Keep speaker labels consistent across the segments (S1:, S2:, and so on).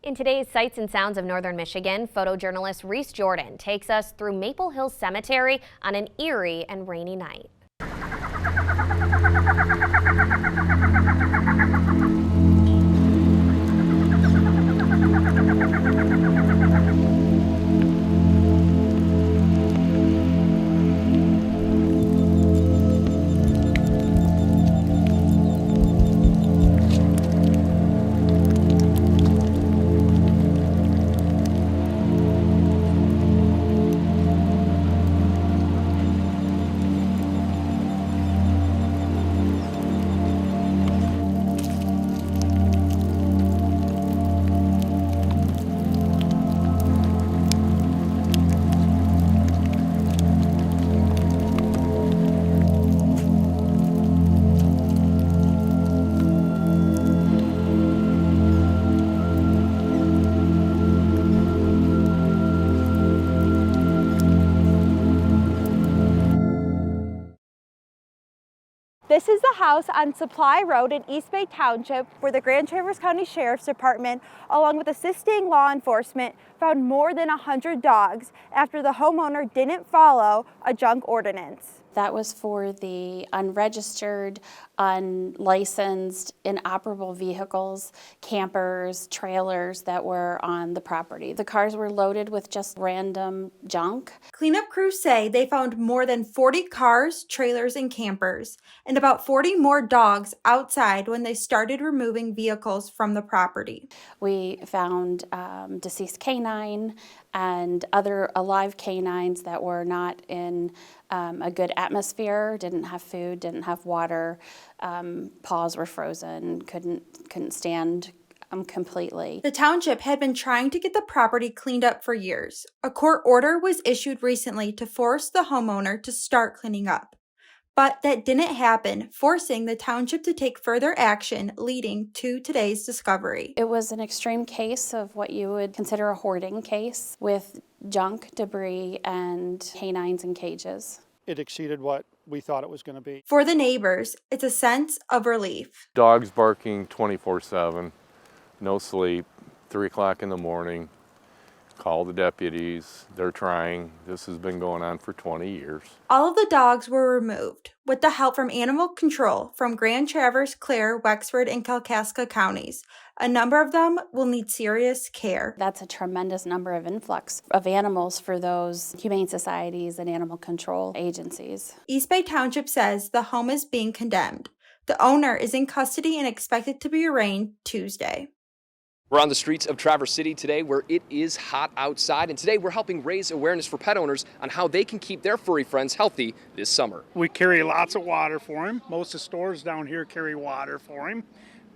S1: In today's Sights and Sounds of Northern Michigan, photojournalist Rhys takes us through Maple Hill Cemetery on an eerie and rainy night.
S2: This is the house on Supply Road in East Bay Township where the Grand Traverse County Sheriff's Department, along with assisting law enforcement, found more than 100 dogs after the homeowner didn't follow a junk ordinance.
S3: That was for the unregistered, unlicensed, inoperable vehicles, campers, trailers that were on the property. The cars were loaded with just random junk.
S2: Cleanup crews say they found more than 40 cars, trailers, and campers, and about 40 more dogs outside when they started removing vehicles from the property.
S3: We found deceased canine and other alive canines that were not in a good atmosphere, didn't have food, didn't have water, paws were frozen, couldn't stand completely.
S2: The township had been trying to get the property cleaned up for years. A court order was issued recently to force the homeowner to start cleaning up. But that didn't happen, forcing the township to take further action, leading to today's discovery.
S3: It was an extreme case of what you would consider a hoarding case with junk, debris, and canines in cages.
S4: It exceeded what we thought it was going to be.
S2: For the neighbors, it's a sense of relief.
S5: Dogs barking 24/7, no sleep, 3 o'clock in the morning. Call the deputies, they're trying. This has been going on for 20 years.
S2: All of the dogs were removed with the help from animal control from Grand Traverse, Clare, Wexford, and Kalkaska counties. A number of them will need serious care.
S3: That's a tremendous number of influx of animals for those humane societies and animal control agencies.
S2: East Bay Township says the home is being condemned. The owner is in custody and expected to be arraigned Tuesday.
S6: We're on the streets of Traverse City today where it is hot outside, and today we're helping raise awareness for pet owners on how they can keep their furry friends healthy this summer.
S4: We carry lots of water for him. Most of the stores down here carry water for him.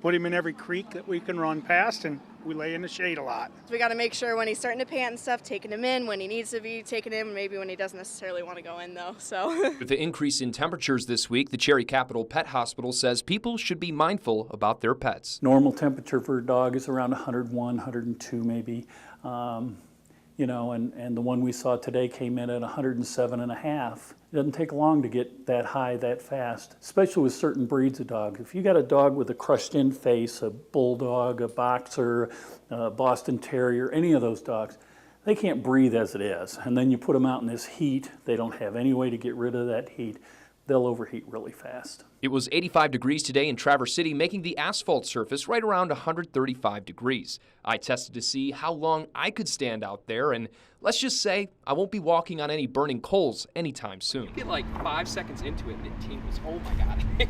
S4: Put him in every creek that we can run past, and we lay in the shade a lot.
S7: We got to make sure when he's starting to pant and stuff, taking him in when he needs to be taken in, maybe when he doesn't necessarily want to go in though. So
S6: with the increase in temperatures this week, the Cherry Capital Pet Hospital says people should be mindful about their pets.
S8: Normal temperature for a dog is around 101, 102 maybe. And the one we saw today came in at 107.5. It doesn't take long to get that high that fast, especially with certain breeds of dogs. If you got a dog with a crushed-in face, a bulldog, a boxer, a Boston Terrier, any of those dogs, they can't breathe as it is. And then you put them out in this heat, they don't have any way to get rid of that heat. They'll overheat really fast.
S6: It was 85 degrees today in Traverse City, making the asphalt surface right around 135 degrees. I tested to see how long I could stand out there, and let's just say I won't be walking on any burning coals anytime soon. You get like 5 seconds into it and it tingles. Oh my God.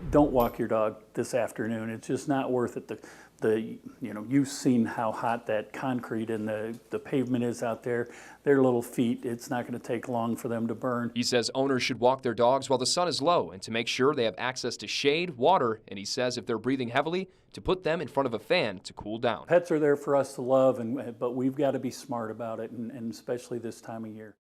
S8: Don't walk your dog this afternoon. It's just not worth it. You've seen how hot that concrete and the pavement is out there. Their little feet, it's not going to take long for them to burn.
S6: He says owners should walk their dogs while the sun is low and to make sure they have access to shade, water, and he says if they're breathing heavily, to put them in front of a fan to cool down.
S8: Pets are there for us to love, but we've got to be smart about it, and especially this time of year.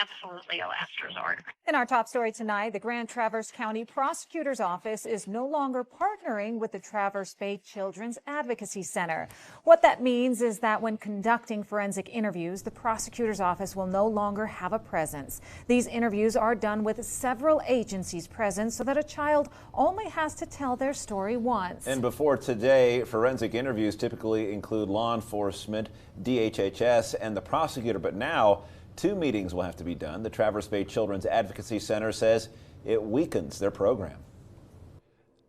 S9: absolutely a last resort.
S10: In our top story tonight, the Grand Traverse County Prosecutor's Office is no longer partnering with the Traverse Bay Children's Advocacy Center. What that means is that when conducting forensic interviews, the Prosecutor's Office will no longer have a presence. These interviews are done with several agencies present so that a child only has to tell their story once.
S11: And before today, forensic interviews typically include law enforcement, DHHS, and the prosecutor, but now 2 meetings will have to be done. The Traverse Bay Children's Advocacy Center says it weakens their program.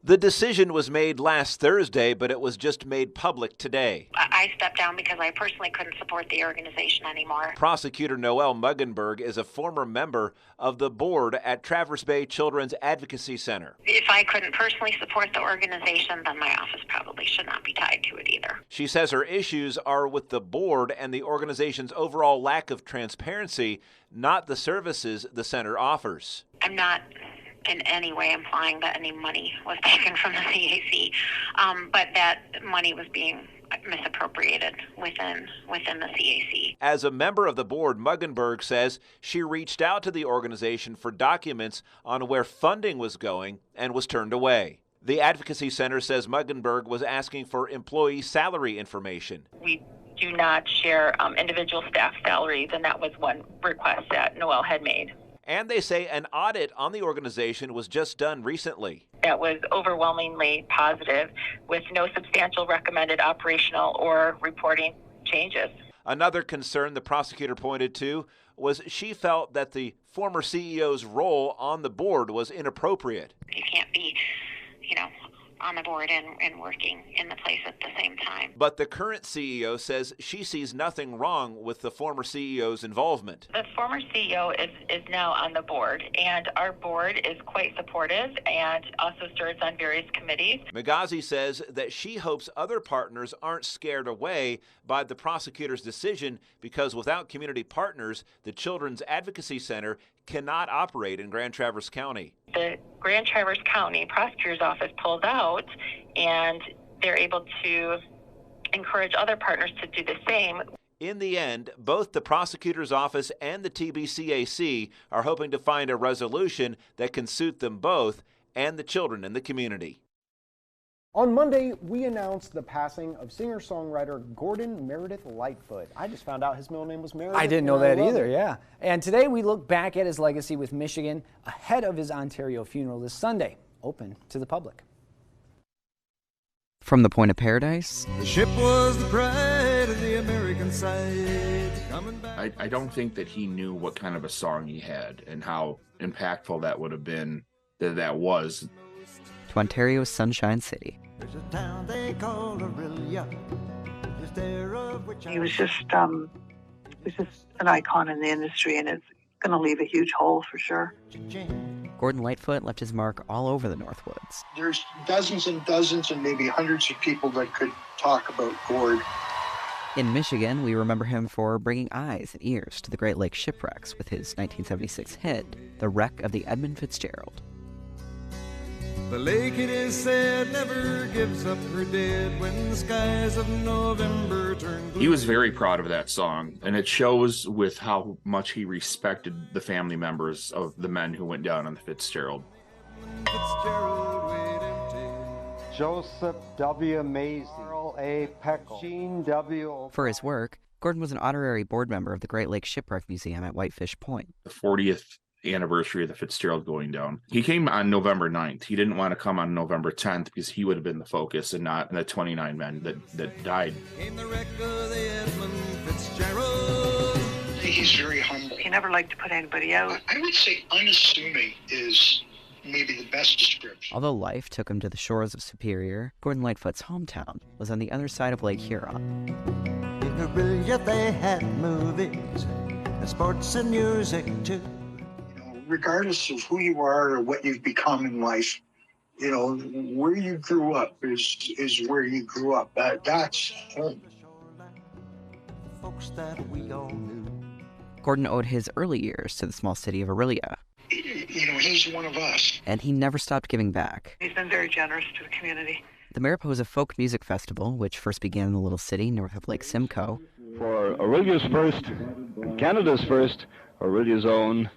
S11: The decision was made last Thursday, but it was just made public today.
S9: I stepped down because I personally couldn't support the organization anymore.
S11: Prosecutor Noelle Muggenberg is a former member of the board at Traverse Bay Children's Advocacy Center.
S9: If I couldn't personally support the organization, then my office probably should not be tied to it either.
S11: She says her issues are with the board and the organization's overall lack of transparency, not the services the center offers.
S9: I'm not in any way implying that any money was taken from the CAC, but that money was being misappropriated within the CAC.
S11: As a member of the board, Muggenberg says she reached out to the organization for documents on where funding was going and was turned away. The Advocacy Center says Muggenberg was asking for employee salary information.
S12: We do not share individual staff salaries, and that was one request that Noelle had made.
S11: And they say an audit on the organization was just done recently.
S12: That was overwhelmingly positive, with no substantial recommended operational or reporting changes.
S11: Another concern the prosecutor pointed to was she felt that the former CEO's role on the board was inappropriate.
S9: You can't be, on the board and working in the place at the same time.
S11: But the current CEO says she sees nothing wrong with the former CEO's involvement.
S12: The former CEO is now on the board, and our board is quite supportive and also serves on various committees.
S11: Magazi says that she hopes other partners aren't scared away by the prosecutor's decision because without community partners, the Children's Advocacy Center cannot operate in Grand Traverse County.
S12: The Grand Traverse County Prosecutor's Office pulls out, and they're able to encourage other partners to do the same.
S11: In the end, both the Prosecutor's Office and the TBCAC are hoping to find a resolution that can suit them both and the children in the community.
S13: On Monday, we announced the passing of singer-songwriter Gordon Meredith Lightfoot. I just found out his middle name was Meredith.
S14: I didn't know that either, yeah. And today we look back at his legacy with Michigan ahead of his Ontario funeral this Sunday, open to the public.
S15: From the Point of Paradise.
S16: The ship was the pride of the American side.
S17: I don't think that he knew what kind of a song he had and how impactful that would have been, that was.
S15: To Ontario's Sunshine City.
S16: There's a town they call Aurelia.
S18: He was just an icon in the industry, and it's going to leave a huge hole for sure.
S15: Gordon Lightfoot left his mark all over the Northwoods.
S19: There's dozens and dozens and maybe hundreds of people that could talk about Gord.
S15: In Michigan, we remember him for bringing eyes and ears to the Great Lakes shipwrecks with his 1976 hit, The Wreck of the Edmund Fitzgerald.
S16: The lake, it is said, never gives up her dead when the skies of November turn blue.
S17: He was very proud of that song, and it shows with how much he respected the family members of the men who went down on the Fitzgerald.
S20: Joseph W. Macy, Carl A. Peckle, Gene W.
S15: For his work, Gordon was an honorary board member of the Great Lakes Shipwreck Museum at Whitefish Point.
S17: The 40th anniversary of the Fitzgerald going down. He came on November 9th. He didn't want to come on November 10th because he would have been the focus and not the 29 men that died.
S19: He's very humble.
S18: He never liked to put anybody out.
S19: I would say unassuming is maybe the best description.
S15: Although life took him to the shores of Superior, Gordon Lightfoot's hometown was on the other side of Lake Huron.
S16: In Aurelia they had movies and sports and music too.
S19: Regardless of who you are or what you've become in life, where you grew up is where you grew up. That's home.
S16: Folks that we all knew.
S15: Gordon owed his early years to the small city of Aurelia.
S19: He's one of us.
S15: And he never stopped giving back.
S18: He's been very generous to the community.
S15: The Mariposa Folk Music Festival, which first began in the little city north of Lake Simcoe.
S20: For Aurelia's first, Canada's first,
S21: Aurelia's own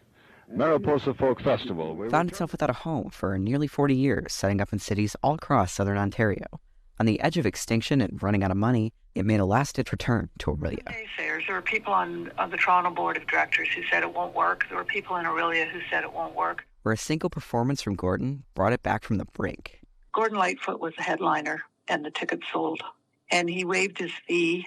S21: Mariposa Folk Festival.
S15: Found itself without a home for nearly 40 years, setting up in cities all across southern Ontario. On the edge of extinction and running out of money, it made a last-ditch return to Aurelia.
S18: There were people on the Toronto Board of Directors who said it won't work. There were people in Aurelia who said it won't work.
S15: Where a single performance from Gordon brought it back from the brink.
S18: Gordon Lightfoot was the headliner, and the tickets sold. And he waived his fee,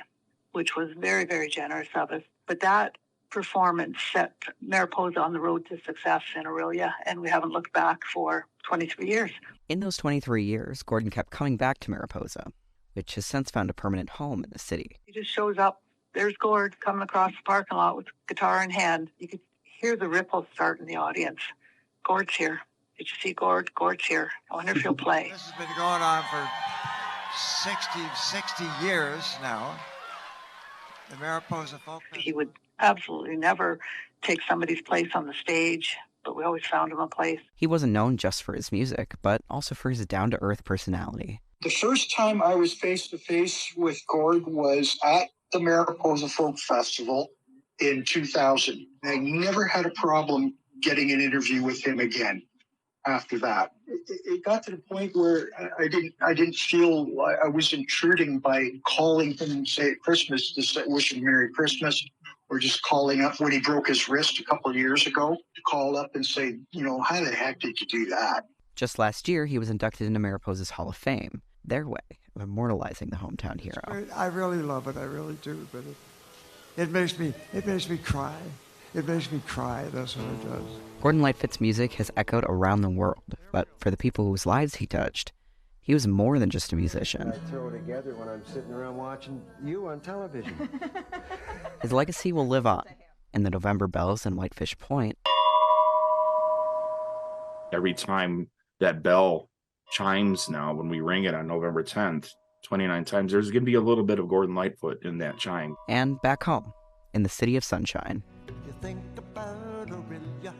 S18: which was very, very generous of us. But that performance set Mariposa on the road to success in Aurelia, and we haven't looked back for 23 years.
S15: In those 23 years, Gordon kept coming back to Mariposa, which has since found a permanent home in the city.
S18: He just shows up. There's Gord coming across the parking lot with guitar in hand. You could hear the ripples start in the audience. Gord's here. Did you see Gord? Gord's here. I wonder if he'll play.
S20: This has been going on for 60 years now. The Mariposa Folk Festival.
S18: He would absolutely never take somebody's place on the stage, but we always found him a place.
S15: He wasn't known just for his music, but also for his down-to-earth personality.
S19: The first time I was face-to-face with Gord was at the Mariposa Folk Festival in 2000. I never had a problem getting an interview with him again after that. It got to the point where I didn't feel I was intruding by calling him and say at Christmas to wish him Merry Christmas, or just calling up when he broke his wrist a couple of years ago to call up and say, how the heck did you do that?
S15: Just last year, he was inducted into Mariposa's Hall of Fame, their way of immortalizing the hometown hero.
S20: I really love it, I really do, but it makes me cry. It makes me cry, that's what it does.
S15: Gordon Lightfoot's music has echoed around the world, but for the people whose lives he touched, he was more than just a musician.
S20: I throw together when I'm sitting around watching you on television.
S15: His legacy will live on in the November bells in Whitefish Point.
S17: Every time that bell chimes now, when we ring it on November 10th, 29 times, there's going to be a little bit of Gordon Lightfoot in that chime.
S15: And back home, in the city of sunshine.
S20: You think about Aurelia,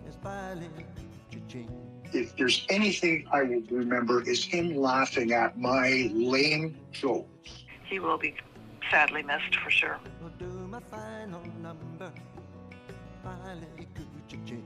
S20: it's finally changed.
S19: If there's anything I will remember is him laughing at my lame jokes.
S18: He will be sadly missed for sure.
S20: We'll do my final number, finally could you change.